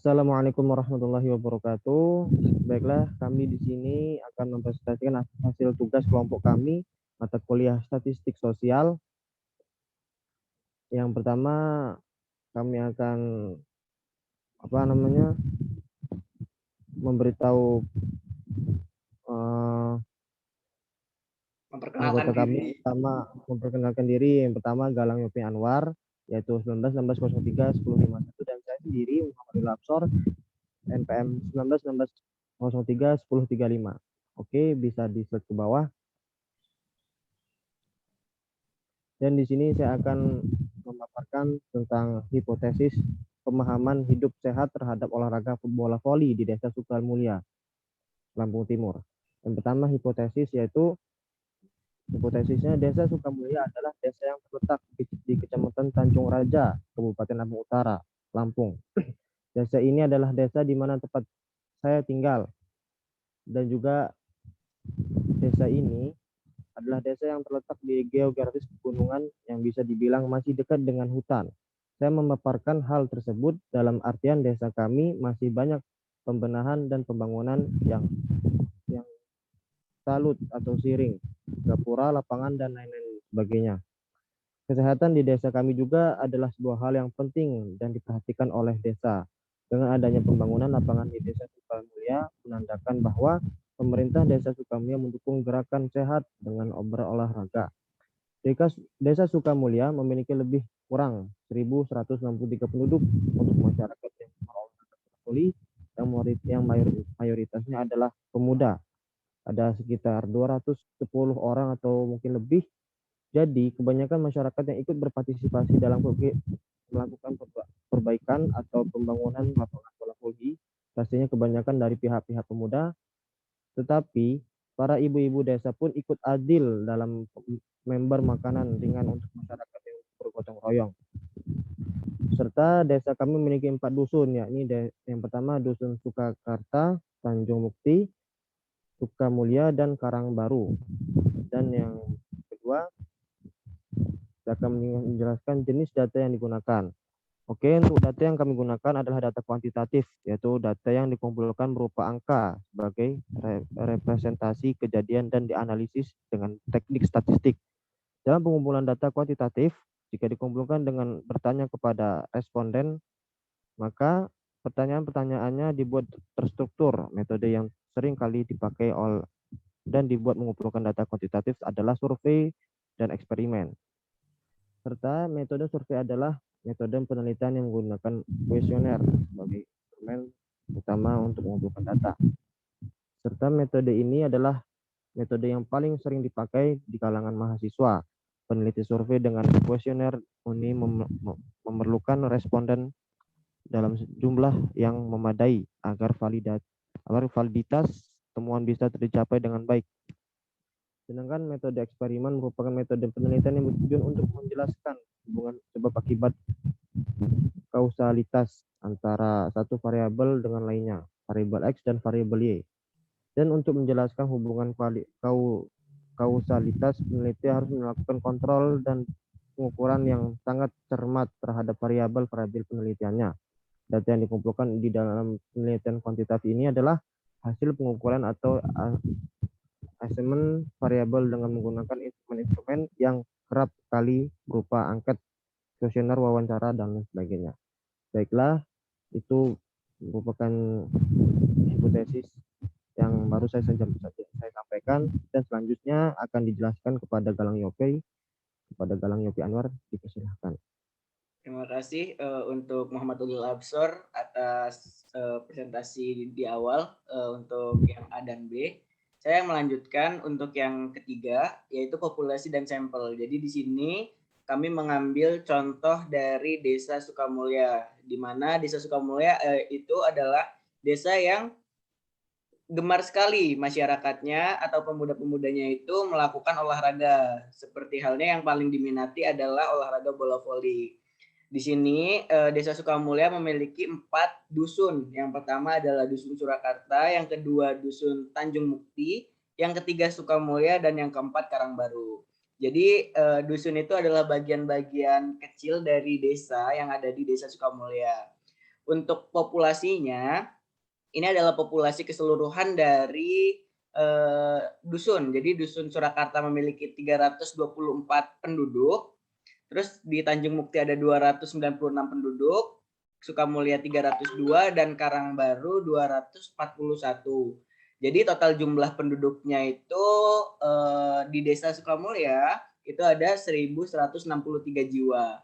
Assalamualaikum warahmatullahi wabarakatuh. Baiklah, kami di sini akan mempresentasikan hasil tugas kelompok kami mata kuliah statistik sosial. Yang pertama, kami akan memberitahu Memperkenalkan anggota kami. diri. Pertama, memperkenalkan diri. Yang pertama, Galang Yopi Anwar, yaitu 19 16 03 1051, dan saya sendiri Muhammad Absor, NPM 19 16 03 1035. Oke, bisa di slide ke bawah. Dan di sini saya akan memaparkan tentang hipotesis pemahaman hidup sehat terhadap olahraga bola voli di Desa Sukamulya, Lampung Timur. Yang pertama hipotesisnya Desa Sukamulya adalah desa yang terletak di Kecamatan Tanjung Raja, Kabupaten Lampung Utara, Lampung. Desa ini adalah desa di mana tempat saya tinggal, dan juga desa ini adalah desa yang terletak di geografis pegunungan yang bisa dibilang masih dekat dengan hutan. Saya memaparkan hal tersebut dalam artian desa kami masih banyak pembenahan dan pembangunan yang salut atau siring, gapura, lapangan, dan lain-lain sebagainya. Kesehatan di desa kami juga adalah sebuah hal yang penting dan diperhatikan oleh desa. Dengan adanya pembangunan lapangan di Desa Sukamulya menandakan bahwa pemerintah Desa Sukamulya mendukung gerakan sehat dengan berolahraga. Desa Sukamulya memiliki lebih kurang 1.163 penduduk. Untuk masyarakat yang berolahraga voli yang mayoritasnya adalah pemuda. Ada sekitar 210 orang atau mungkin lebih. Jadi kebanyakan masyarakat yang ikut berpartisipasi dalam melakukan perbaikan atau pembangunan lapangan bola voli pastinya kebanyakan dari pihak-pihak pemuda, tetapi para ibu-ibu desa pun ikut adil dalam member makanan ringan untuk masyarakat yang bergotong royong. Serta desa kami memiliki 4 dusun, yakni yang pertama Dusun Sukakarta, Tanjung Mukti, Sukamulya, dan Karangbaru. Dan yang kedua, saya akan menjelaskan jenis data yang digunakan. Oke, untuk data yang kami gunakan adalah data kuantitatif, yaitu data yang dikumpulkan berupa angka sebagai representasi kejadian dan dianalisis dengan teknik statistik. Dalam pengumpulan data kuantitatif, jika dikumpulkan dengan bertanya kepada responden, maka pertanyaan-pertanyaannya dibuat terstruktur. Metode yang sering kali dipakai dan dibuat mengumpulkan data kuantitatif adalah survei dan eksperimen. Serta metode survei adalah metode penelitian yang menggunakan kuesioner sebagai instrumen utama untuk mengumpulkan data. Serta metode ini adalah metode yang paling sering dipakai di kalangan mahasiswa. Peneliti survei dengan kuesioner ini memerlukan responden dalam jumlah yang memadai agar validitas temuan bisa tercapai dengan baik. Sedangkan metode eksperimen merupakan metode penelitian yang bertujuan untuk menjelaskan hubungan sebab akibat kausalitas antara satu variabel dengan lainnya, variabel X dan variabel Y. Dan untuk menjelaskan hubungan kausalitas, peneliti harus melakukan kontrol dan pengukuran yang sangat cermat terhadap variabel-variabel penelitiannya. Data yang dikumpulkan di dalam penelitian kuantitatif ini adalah hasil pengukuran atau asesmen variabel dengan menggunakan instrumen-instrumen yang kerap kali berupa angket, kuesioner, wawancara, dan lain sebagainya. Baiklah, itu merupakan hipotesis yang baru saya sampaikan, dan selanjutnya akan dijelaskan kepada Galang Yopi Anwar. Dipersilahkan. Terima kasih untuk Muhammadul Absor atas presentasi di awal untuk yang A dan B. Saya melanjutkan untuk yang ketiga, yaitu populasi dan sampel. Jadi di sini kami mengambil contoh dari Desa Sukamulya, di mana Desa Sukamulya itu adalah desa yang gemar sekali masyarakatnya atau pemuda-pemudanya itu melakukan olahraga. Seperti halnya yang paling diminati adalah olahraga bola voli. Di sini Desa Sukamulya memiliki 4 dusun. Yang pertama adalah Dusun Surakarta, yang kedua Dusun Tanjung Mukti, yang ketiga Sukamulya, dan yang keempat Karangbaru. Jadi dusun itu adalah bagian-bagian kecil dari desa yang ada di Desa Sukamulya. Untuk populasinya, ini adalah populasi keseluruhan dari dusun. Jadi dusun Surakarta memiliki 324 penduduk. Terus di Tanjung Mukti ada 296 penduduk, Sukamulya 302 dan Karangbaru 241. Jadi total jumlah penduduknya itu di Desa Sukamulya itu ada 1.163 jiwa.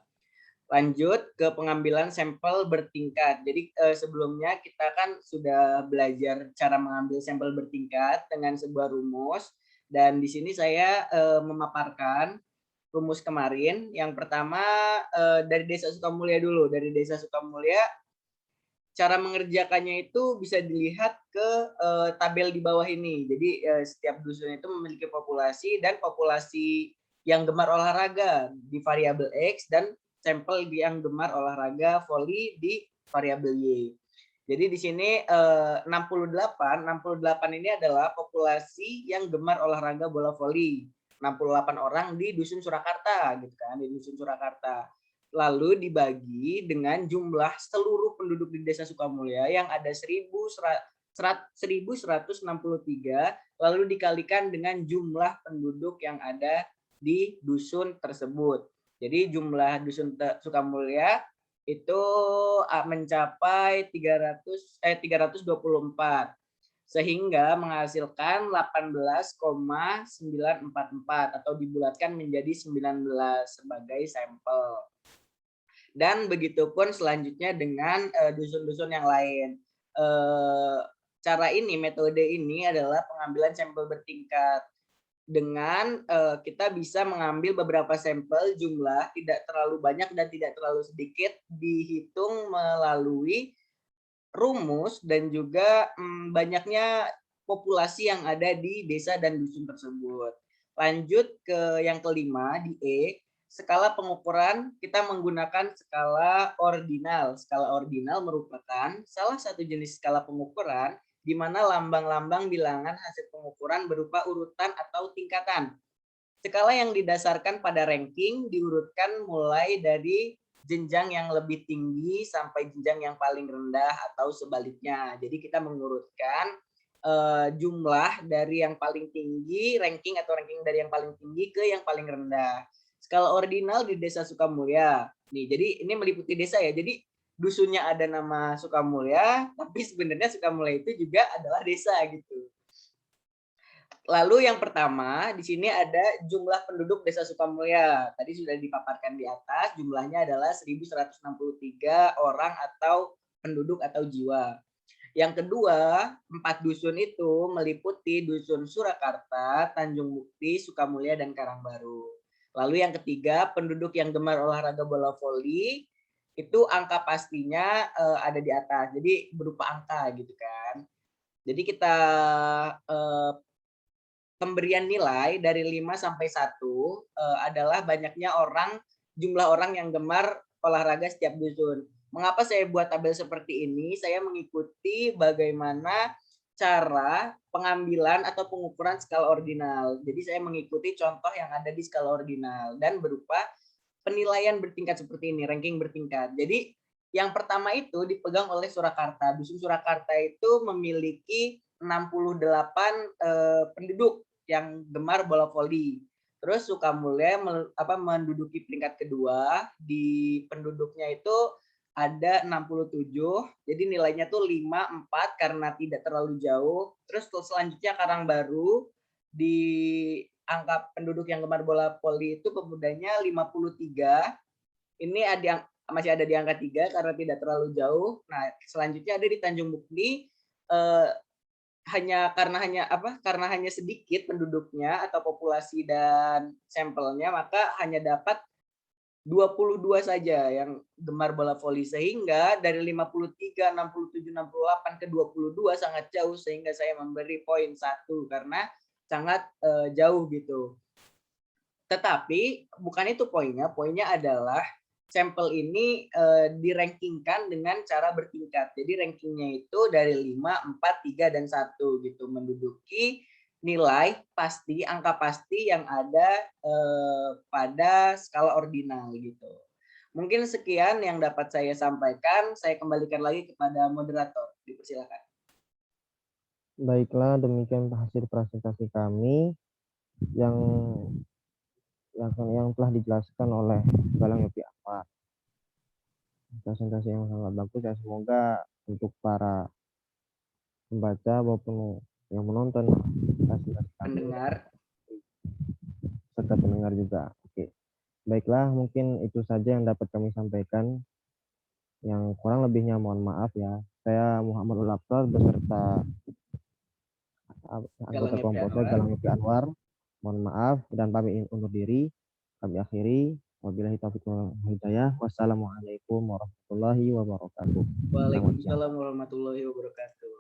Lanjut ke pengambilan sampel bertingkat. Jadi sebelumnya kita kan sudah belajar cara mengambil sampel bertingkat dengan sebuah rumus, dan di sini saya memaparkan rumus kemarin. Yang pertama dari Desa Sukamulya dulu. Dari Desa Sukamulya, cara mengerjakannya itu bisa dilihat ke tabel di bawah ini. Jadi setiap dusun itu memiliki populasi, dan populasi yang gemar olahraga di variabel X, dan sampel yang gemar olahraga voli di variabel Y. Jadi di sini 68 ini adalah populasi yang gemar olahraga bola voli. 68 orang di dusun Surakarta gitu kan, di dusun Surakarta. Lalu dibagi dengan jumlah seluruh penduduk di Desa Sukamulya yang ada 1.163, lalu dikalikan dengan jumlah penduduk yang ada di dusun tersebut. Jadi jumlah dusun Sukamulya itu mencapai 324, sehingga menghasilkan 18,944 atau dibulatkan menjadi 19 sebagai sampel. Dan begitupun selanjutnya dengan dusun-dusun yang lain. Cara ini, metode ini adalah pengambilan sampel bertingkat. Dengan kita bisa mengambil beberapa sampel, jumlah tidak terlalu banyak dan tidak terlalu sedikit, dihitung melalui rumus dan juga banyaknya populasi yang ada di desa dan dusun tersebut. Lanjut ke yang kelima, di E, skala pengukuran kita menggunakan skala ordinal. Skala ordinal merupakan salah satu jenis skala pengukuran di mana lambang-lambang bilangan hasil pengukuran berupa urutan atau tingkatan. Skala yang didasarkan pada ranking diurutkan mulai dari jenjang yang lebih tinggi sampai jenjang yang paling rendah atau sebaliknya. Jadi kita mengurutkan jumlah dari yang paling tinggi, ranking dari yang paling tinggi ke yang paling rendah. Skala ordinal di Desa Sukamulya. Nih, jadi ini meliputi desa ya. Jadi dusunnya ada nama Sukamulya, tapi sebenarnya Sukamulya itu juga adalah desa gitu. Lalu yang pertama, di sini ada jumlah penduduk Desa Sukamulya. Tadi sudah dipaparkan di atas, jumlahnya adalah 1.163 orang atau penduduk atau jiwa. Yang kedua, 4 dusun itu meliputi Dusun Surakarta, Tanjung Mukti, Sukamulya, dan Karangbaru. Lalu yang ketiga, penduduk yang gemar olahraga bola voli, itu angka pastinya ada di atas. Jadi berupa angka gitu kan. Jadi kita pemberian nilai dari 5 sampai 1 adalah banyaknya jumlah orang yang gemar olahraga setiap dusun. Mengapa saya buat tabel seperti ini? Saya mengikuti bagaimana cara pengambilan atau pengukuran skala ordinal. Jadi saya mengikuti contoh yang ada di skala ordinal dan berupa penilaian bertingkat seperti ini, ranking bertingkat. Jadi yang pertama itu dipegang oleh Surakarta. Dusun Surakarta itu memiliki 68 penduduk yang gemar bola voli. Terus Sukamulya menduduki peringkat kedua, di penduduknya itu ada 67, jadi nilainya tuh 54 karena tidak terlalu jauh. Terus selanjutnya Karangbaru, di angka penduduk yang gemar bola voli itu pemudanya 53. Ini masih ada di angka 3 karena tidak terlalu jauh. Nah, selanjutnya ada di Tanjung Mukti, karena hanya sedikit penduduknya atau populasi dan sampelnya, maka hanya dapat 22 saja yang gemar bola voli, sehingga dari 53, 67, 68 ke 22 sangat jauh, sehingga saya memberi poin 1 karena sangat jauh gitu. Tetapi bukan itu poinnya adalah sampel ini dirankingkan dengan cara bertingkat. Jadi rankingnya itu dari 5, 4, 3, dan 1 gitu, menduduki nilai pasti, angka pasti yang ada pada skala ordinal gitu. Mungkin sekian yang dapat saya sampaikan. Saya kembalikan lagi kepada moderator. Dipersilakan. Baiklah, demikian hasil presentasi kami yang yang telah dijelaskan oleh Galang Yopi Ahmad. Presentasi yang sangat bagus ya, semoga untuk para pembaca maupun yang menonton presentasi kami Pendengar. serta pendengar juga. Oke. Baiklah, mungkin itu saja yang dapat kami sampaikan. Yang kurang lebihnya mohon maaf ya. Saya Muhammad Ulapsar beserta anggota Galang Yopi kelompok saya Anwar. Galang Yopi Anwar. Mohon maaf dan pamit undur diri. Kami akhiri. Wabillahi taufiq wal hidayah. Wassalamualaikum warahmatullahi wabarakatuh. Selamat siang. Waalaikumsalam warahmatullahi wabarakatuh.